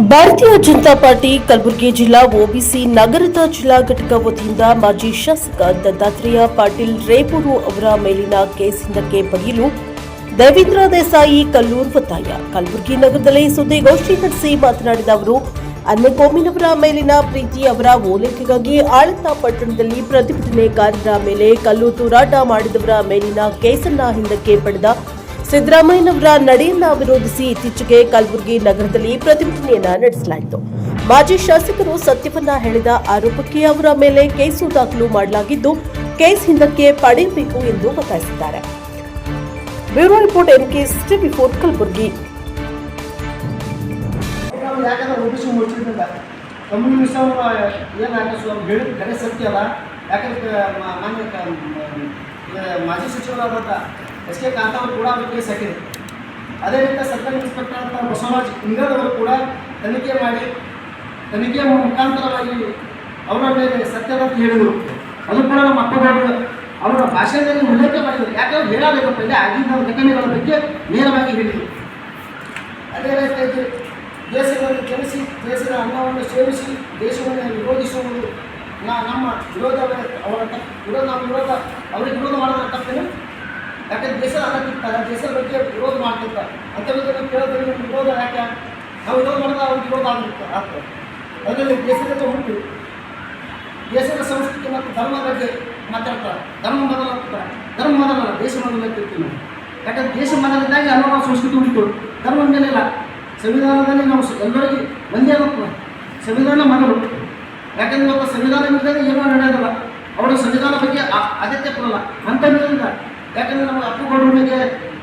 ಭಾರತೀಯ ಜನತಾ ಪಾರ್ಟಿ ಕಲಬುರಗಿ ಜಿಲ್ಲಾ ಒಬಿಸಿ ನಗರದ ಜಿಲ್ಲಾ ಘಟಕ ವತಿಯಿಂದ ಮಾಜಿ ಶಾಸಕ ದತ್ತಾತ್ರೇಯ ಪಾಟೀಲ್ ರೇವೂರು ಅವರ ಮೇಲಿನ ಕೇಸ್ ಹಿಂದಕ್ಕೆ ಪಡೆಯಲು ದೇವೇಂದ್ರ ದೇಸಾಯಿ ಕಲ್ಲೂರ್ ಒತ್ತಾಯ. ಕಲಬುರಗಿ ನಗರದಲ್ಲಿ ಸುದ್ದಿಗೋಷ್ಠಿ ನಡೆಸಿ ಮಾತನಾಡಿದ ಅವರು, ಅನ್ನಕೋಮಿನವರ ಮೇಲಿನ ಪ್ರೀತಿ ಅವರ ಓಲೈಕೆಗಾಗಿ ಆಳಂದ ಪಟ್ಟಣದಲ್ಲಿ ಪ್ರತಿಭಟನೆಗಾರರ ಮೇಲೆ ಕಲ್ಲು ತೂರಾಟ ಮಾಡಿದವರ ಮೇಲಿನ ಕೇಸನ್ನ ಹಿಂದಕ್ಕೆ ಪಡೆದ ಸಿದ್ದರಾಮಯ್ಯನವರ ನಡೆಯನ್ನ ವಿರೋಧಿಸಿ ಇತ್ತೀಚೆಗೆ ಕಲಬುರಗಿ ನಗರದಲ್ಲಿ ಪ್ರತಿಭಟನೆಯನ್ನ ನಡೆಸಲಾಯಿತು. ಮಾಜಿ ಶಾಸಕರು ಸತ್ಯವನ್ನ ಹೇಳಿದ ಆರೋಪಕ್ಕೆ ಅವರ ಮೇಲೆ ಕೇಸು ದಾಖಲು ಮಾಡಲಾಗಿದ್ದು, ಕೇಸ್ ಹಿಂದಕ್ಕೆ ಪಡೆಯಬೇಕು ಎಂದು ಒತ್ತಾಯಿಸಿದ್ದಾರೆ. Bureau report NK64 Kalaburagi. ಮಾಜಿ ಸಚಿವರಾದ SK ಕಾಂತಾವರು ಕೂಡ ಕೇಸ್ ಹಾಕಿದೆ. ಅದೇ ರೀತಿ ಸರ್ಕಲ್ ಇನ್ಸ್ಪೆಕ್ಟರ್ ಅಂತ ಬಸವರಾಜ್ ಇಂಗದವರು ಕೂಡ ತನಿಖೆಯ ಮುಖಾಂತರವಾಗಿ ಅವರ ಮೇಲೆ ಸತ್ಯದ ಹೇಳಿದರು. ಅದು ಕೂಡ ನಮ್ಮ ಅಪ್ಪಗೌಡರು ಅವರ ಭಾಷೆಯಲ್ಲಿ ಉಲ್ಲೇಖ ಮಾಡಿದರು. ಯಾಕಂದ್ರೆ ಹೇಳಬೇಕು ಇಲ್ಲಿ ಆಗಿದ್ದ ಘಟನೆಗಳ ಬಗ್ಗೆ ನೇರವಾಗಿ ಹೇಳಿದರು. ಅದೇ ರೀತಿಯಾಗಿ ದೇಶದಲ್ಲಿ ಜನಿಸಿ ದೇಶದ ಅನ್ನವನ್ನು ಸೇವಿಸಿ ದೇಶವನ್ನು ವಿರೋಧಿಸುವುದು ನಮ್ಮ ವಿರೋಧ ಅವ್ರಿಗೆ ವಿರೋಧ ಮಾಡೋದ್ರ ತಪ್ಪೇನು? ಯಾಕಂದ್ರೆ ದೇಶದ ಅನ್ನಕ್ಕಿರ್ತಾರೆ, ದೇಶದ ಬಗ್ಗೆ ವಿರೋಧ ಮಾಡ್ತಿರ್ತಾರೆ. ಅಂಥವ್ರಿಗೆ ಕೇಳೋದ್ರಲ್ಲಿ ನಿಮ್ಗೆ ವಿರೋಧ ಯಾಕೆ? ನಾವು ವಿರೋಧ ಮಾಡಿದ್ರೆ ಅವ್ರಿಗೆ ವಿರೋಧ ಆಗ್ತದೆ. ಅದರಲ್ಲಿ ದೇಶದ ಹುಟ್ಟು ದೇಶದ ಸಂಸ್ಕೃತಿ ಮತ್ತು ಧರ್ಮ ಬಗ್ಗೆ ಮಾತಾಡ್ತಾರೆ. ಧರ್ಮ ಮೊದಲಲ್ಲ, ದೇಶ ಮೊದಲು ಇರ್ತೀವಿ ನಾವು. ಯಾಕಂದ್ರೆ ದೇಶ ಮೊದಲಿದ್ದಾಗಿ ಹಲವಾರು ಸಂಸ್ಕೃತಿ ಹುಟ್ಟಿತು, ಧರ್ಮ ಮೇಲಿಲ್ಲ. ಸಂವಿಧಾನದಲ್ಲಿ ನಾವು ಎಲ್ಲರಿಗೆ ಒಂದೇ ಆಗ್ತದೆ. ಸಂವಿಧಾನ ಮೊದಲು. ಯಾಕಂದ್ರೆ ಇವತ್ತು ಸಂವಿಧಾನ ಇಲ್ಲದೆ ಏನೋ ನಡೆಯೋದಿಲ್ಲ. ಅವರ ಸಂವಿಧಾನ ಬಗ್ಗೆ ಅಗತ್ಯ ಕೊಡಲ್ಲ ಅಂತ ಹೇಳಿಲ್ಲ. ಯಾಕಂದರೆ ನಮ್ಮ ಅಪ್ಪುಗೌಡರಿಗೆ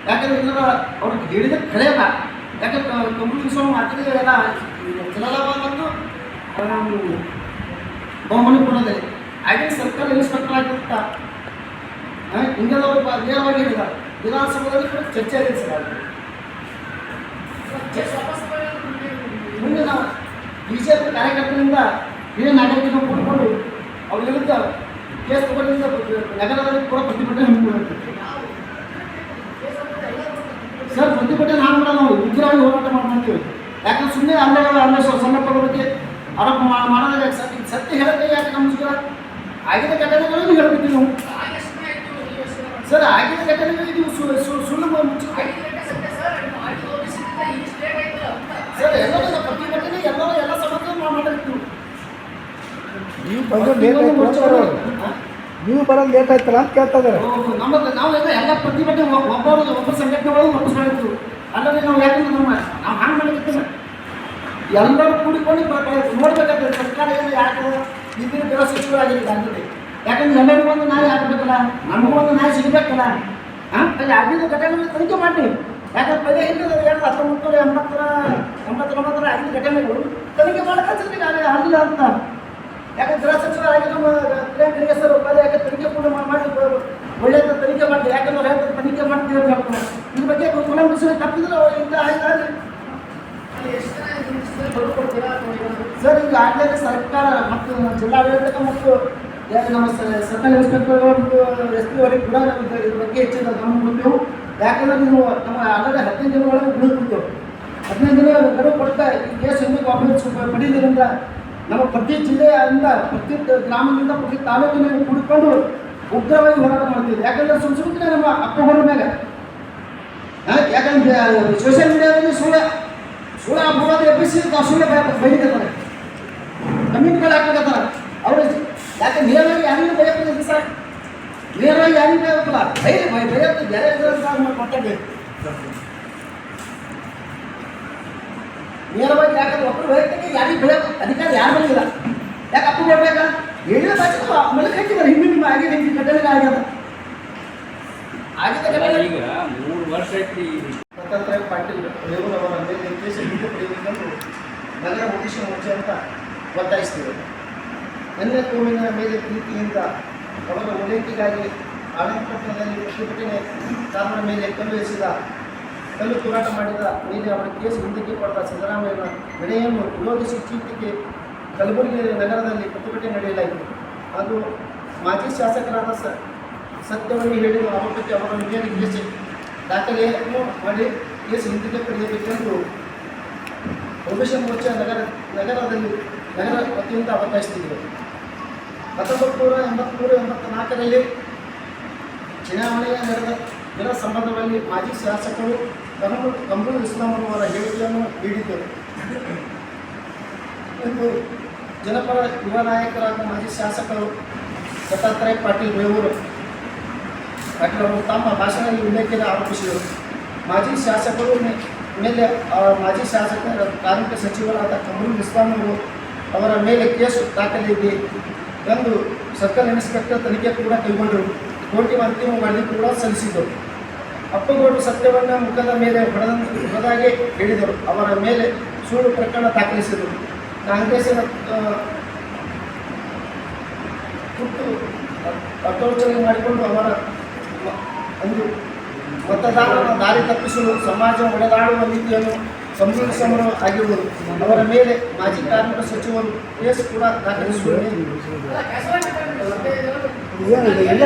ಯಾಕಂದರೆ ಇಲ್ಲ ಅವ್ರಿಗೆ ಹೇಳಿದ ಕಳೆಯಲ್ಲ. ಯಾಕಂದ್ರೆ ಕಂಪ್ಯೂಟರ್ ಮಾತಿಗೆ ಎಲ್ಲ ಜಲಾಲಾಬಾದ್ ಮತ್ತು ಬಹುಮಣಿಪುರದಲ್ಲಿ ಐಟಿ ಸರ್ಕಲ್ ಇನ್ಸ್ಪೆಕ್ಟರ್ ಆಗಿರ್ತ ಹಿಂಗೆಲ್ಲವರು ನೇರವಾಗಿ ಹೇಳಿದ್ದಾರೆ. ವಿಧಾನಸಭೆಯಲ್ಲಿ ಕೂಡ ಚರ್ಚೆ ಆಗಿದೆ ಸರ್. ಮುಂದೆ ನಾವು BJP ಕಾರ್ಯಕರ್ತರಿಂದ ಹಿರಿಯ ನಾಗರಿಕರು ಕೂಡಿಕೊಂಡು ಅವ್ರ ವಿರುದ್ಧ ಕೇಸ್ ತಗೊಂಡಿಂದ ನಗರದಲ್ಲಿ ಕೂಡ ಪ್ರತಿಭಟನೆ ಹಮ್ಮಿಕೊಳ್ಳುತ್ತೆ ಸರ್. ಪ್ರತಿಭಟನೆ ಹಾಗೆ ನಾವು ಉಗ್ರವಾಗಿ ಹೋರಾಟ ಮಾಡ್ತೀವಿ. ಯಾಕಂದ್ರೆ ಸುಮ್ಮನೆ ಅಲ್ಲೇ ಸಂದರ್ಭದ ಬಗ್ಗೆ ಆರೋಪ ಮಾಡೋದ್ರೆ ಸತ್ಯ ಹೇಳೋಕ್ಕೆ ಯಾಕೆ ನಮಸ್ಕಾರ ಆಗಿದ ಘಟನೆಗಳನ್ನು ಹೇಳ್ಬಿಟ್ಟು ನಾವು ಸರ್ ಆಗಿದ ಘಟನೆಗಳಿಗೆ ನೀವು ಸುಳ್ಳು ಮುಚ್ಚಿ ಸರ್ ಎಲ್ಲರೂ ಪ್ರತಿಭಟನೆ ಎಲ್ಲ ಸಮಸ್ಯೆ ಮಾಡಿರ್ತೀವಿ. ನೀವು ಬರೋದು ಲೇಟ್ ಆಯ್ತಲ್ಲ ಅಂತ ಕೇಳ್ತಾ ಇದ್ದಾರೆ. ನಾವೆಲ್ಲ ಎಲ್ಲ ಪ್ರತಿಭಟನೆ ಒಬ್ಬ ಸಂಘಟನೆಗಳು ಒಪ್ಪಿಸ್ಕೊಂಡಿರ್ತೀವಿ. ಅಲ್ಲದೆ ನಾವು ಯಾಕಂದ್ರೆ ನಾವು ಹಂಗೆ ಮಾಡಿರ್ತೀವಿ. ಎಲ್ಲರೂ ಕೂಡಿಕೊಂಡು ನೋಡ್ಬೇಕಾಗ್ತದೆ ಸರ್ಕಾರ ಏನು ಯಾಕೆ ಇಂದಿನ ಗೃಹ ಸಚಿವರಾಗಿಲ್ಲ ಅಂತದೆ. ಯಾಕಂದ್ರೆ ಎಲ್ಲರಿಗೂ ಒಂದು ನಾಯಿ ಆಗಬೇಕಲ್ಲ, ನಮಗೂ ಒಂದು ನಾಯಿ ಸಿಗಬೇಕಲ್ಲ. ಅಲ್ಲಿ ಆಗಿದ್ದ ಘಟನೆಗಳು ತನಿಖೆ ಮಾಡಿ. ಯಾಕಂದ್ರೆ ಪದೇ ಹಿಂದೆ 1989 ಆಗಿದ್ದ ಘಟನೆಗಳು ತನಿಖೆ ಮಾಡೋಕೆ ಆಗಿಲ್ಲ ಅಂತ. ಯಾಕಂದ್ರೆ ಗೃಹ ಸಚಿವರಾಗಿದ್ದು ಪ್ರಿಯಾಂಕರಿಗೆ ಸರ್ ಯಾಕೆ ತನಿಖೆ ಕೂಡ ಮಾಡಿ ಒಳ್ಳೆಯ ತನಿಖೆ ಮಾಡಿ. ಯಾಕಂದ್ರೆ ತನಿಖೆ ಮಾಡ್ತೀವಿ ಇದ್ರ ಬಗ್ಗೆ ಕುಲಂಕುಷ ತಪ್ಪಿದ್ರೆ ಇಂದ ಆಯ್ತು ಸರ್. ಈಗ ಆಗಲೇ ಸರ್ಕಾರ ಮತ್ತು ಜಿಲ್ಲಾಡಳಿತ ಮತ್ತು ನಮ್ಮ ಸರ್ಕಲ್ ಇನ್ಸ್ಪೆಕ್ಟರ್ ಮತ್ತು SP ಅವರಿಗೆ ಕೂಡ ಇದ್ರ ಬಗ್ಗೆ ಹೆಚ್ಚಿನ ಗಮನ ಕೊಡ್ತೇವೆ. ಯಾಕಂದ್ರೆ ನೀವು ನಮ್ಮ ಆಲ್ರೆಡಿ 15 ದಿನಗಳಿಗೆ ಬಿಡುತ್ತಿದ್ದೆವು. 15 ದಿನ ಗಡುವು ಕೊಡ್ತಾ ಈ ಕೇಸ್ ಹೆಂಗೆ ವಾಪಸ್ ಪಡೀದ್ರಿಂದ ನಮ್ಮ ಪ್ರತಿ ಜಿಲ್ಲೆಯಿಂದ ಪ್ರತಿ ಗ್ರಾಮದಿಂದ ಪ್ರತಿ ತಾಲೂಕಿನಲ್ಲಿ ಕುಡ್ಕೊಂಡು ಉಗ್ರವಾಗಿ ಹೋರಾಟ ಮಾಡ್ತೀವಿ. ಯಾಕಂದ್ರೆ ಸುಮ್ಮನೆ ನಮ್ಮ ಅಪ್ಪಗಳ ಮೇಲೆ ಯಾಕಂದ್ರೆ ಸೋಷಿಯಲ್ ಮೀಡಿಯಾದಲ್ಲಿ ಸುಳ್ಳು ಅಪವಾದ ಎಬ್ಬಿಸಿ ಸುಳ್ಳು ಬೈದಿರ್ತಾರೆ, ಕಮ್ಯುನಿಟಿಗಳು ಹಾಕಿರ್ತಾರೆ. ಅವರು ಯಾಕೆ ನೇರವಾಗಿ ಯಾರಿಗೂ ಬಯಕಿಲ್ಲ ಸರ್, ನೇರವಾಗಿ ಯಾರಿಗೂ ಬಯಕಿಲ್ಲ. ಬೈಯೋದು ಬೇರೆ ಮಾತಾಡಬೇಕು ನೇರವಾಗಿ. ಯಾಕಂದ್ರೆ ಒಬ್ಬರು ವೈಯಕ್ತಿಕ ಯಾರಿಗೆ ಬೆಳೆಯೋದು ಅಧಿಕಾರ ಯಾರ ಮೇಲೆ ಇಲ್ಲ. ಯಾಕೆ ಅಪ್ಪು ಕೊಡ್ಬೇಕಾ ಹೇಳಿದ ಬಾಚಿ ಮೇಲೆ ಹಾಕಿದ್ದಾರೆ. ಹಿಂದೆ ನಿಮ್ಮ ಆಗಿದೆ ಘಟನೆ ಆಗ್ಯದ ಈಗ 3 ವರ್ಷ ಐತಿ. ದತ್ತಾತ್ರೇಯ ಪಾಟೀಲ್ ರೇವೂರವರ ಮೇಲೆ ಕೇಸ್ ಹಿಂದೆ ಪಡೆಯಬೇಕೆಂದು ನಗರ ಒಡಿಶಾ ಮೋರ್ಚೆ ಅಂತ ಒತ್ತಾಯಿಸ್ತೇವೆ. ಅನ್ಯ ಕೋಮಿನ ಮೇಲೆ ಪ್ರೀತಿಯಿಂದ ಅವರ ಓಲೈಕೆಗಾಗಿ ಆಳಂದಪಟ್ಟಣದಲ್ಲಿ ಪ್ರತಿಭಟನೆಗಾರರ ಮೇಲೆ ಕಲ್ಲು ತೂರಾಟ ಮಾಡಿದ ಮೇಲೆ ಅವರ ಕೇಸ್ ಹಿಂದಕ್ಕೆ ಪಡೆದ ಸಿದ್ದರಾಮಯ್ಯನ ನಡೆಯನ್ನು ವಿರೋಧಿಸಿ ಇತ್ತೀಚೆಗೆ ಕಲಬುರಗಿ ನಗರದಲ್ಲಿ ಪ್ರತಿಭಟನೆ ನಡೆಯಲಾಯಿತು. ಅದು ಮಾಜಿ ಶಾಸಕರಾದ ಸತ್ಯವನ್ನು ಹೇಳಿದ ಆರೋಪಕ್ಕೆ ಅವರ ಮೇಲೆ ಕೇಸ್ ದಾಖಲೆಯನ್ನು ಮಾಡಿ ಕೇಸ್ ಹಿಂದಕ್ಕೆ ಪಡೆಯಬೇಕೆಂದು ಒಬಿಸಿ ಮೋರ್ಚಾ ನಗರ ವತಿಯಿಂದ ಒತ್ತಾಯಿಸ್ತಿದ್ದರು. 1983-84ರಲ್ಲಿ ಚುನಾವಣೆಯ ನಡೆದ ಸಂದರ್ಭದಲ್ಲಿ ಮಾಜಿ ಶಾಸಕರು ಕಮರುಲ್ ಇಸ್ಲಾಂ ಅವರ ಹೇಳಿಕೆಯನ್ನು ನೀಡಿದ್ದರು ಎಂದು ಜನಪರ ಯುವ ನಾಯಕರಾದ ಮಾಜಿ ಶಾಸಕರು ದತ್ತಾತ್ರೇಯ ಪಾಟೀಲ್ ರೇವೂರು ಅವರು ತಮ್ಮ ಭಾಷಣದಲ್ಲಿ ಉಲ್ಲೇಖನ ಆರೋಪಿಸಿದರು. ಮಾಜಿ ಶಾಸಕರ ಕಾರ್ಮಿಕ ಸಚಿವರಾದ ಕಮರುಲ್ ಇಸ್ಲಾಂ ಅವರ ಮೇಲೆ ಕೇಸು ದಾಖಲಿದೆ ಎಂದು ಸರ್ಕಲ್ ಇನ್ಸ್ಪೆಕ್ಟರ್ ತನಿಖೆ ಕೂಡ ಕೈಗೊಂಡರು. ಕೋರ್ಟಿನ ಅಂತಿಮ ವರದಿ ಕೂಡ ಸಲ್ಲಿಸಿದರು. ಅಪ್ಪಗೌಡರು ಸತ್ಯವನ್ನು ಮುಖದ ಮೇಲೆ ಹೊಡೆದಾಗೆ ಹೇಳಿದರು. ಅವರ ಮೇಲೆ ಸುಳ್ಳು ಪ್ರಕರಣ ದಾಖಲಿಸಿದರು. ಕಾಂಗ್ರೆಸ್ಸಿನ ಅಟೋಚನೆ ಮಾಡಿಕೊಂಡು ಅವರ ಒಂದು ಮತದಾರರ ದಾರಿ ತಪ್ಪಿಸಲು ಸಮಾಜ ಒಡೆದಾಡುವ ನೀತಿಯನ್ನು ಸಂರಕ್ಷಣೆ ಆಗಿರುವುದು. ಅವರ ಮೇಲೆ ಮಾಜಿ ಕಾರ್ಮಿಕ ಸಚಿವರು ಕೇಸ್ ಕೂಡ ದಾಖಲಿಸುವುದು. ಎಲ್ಲ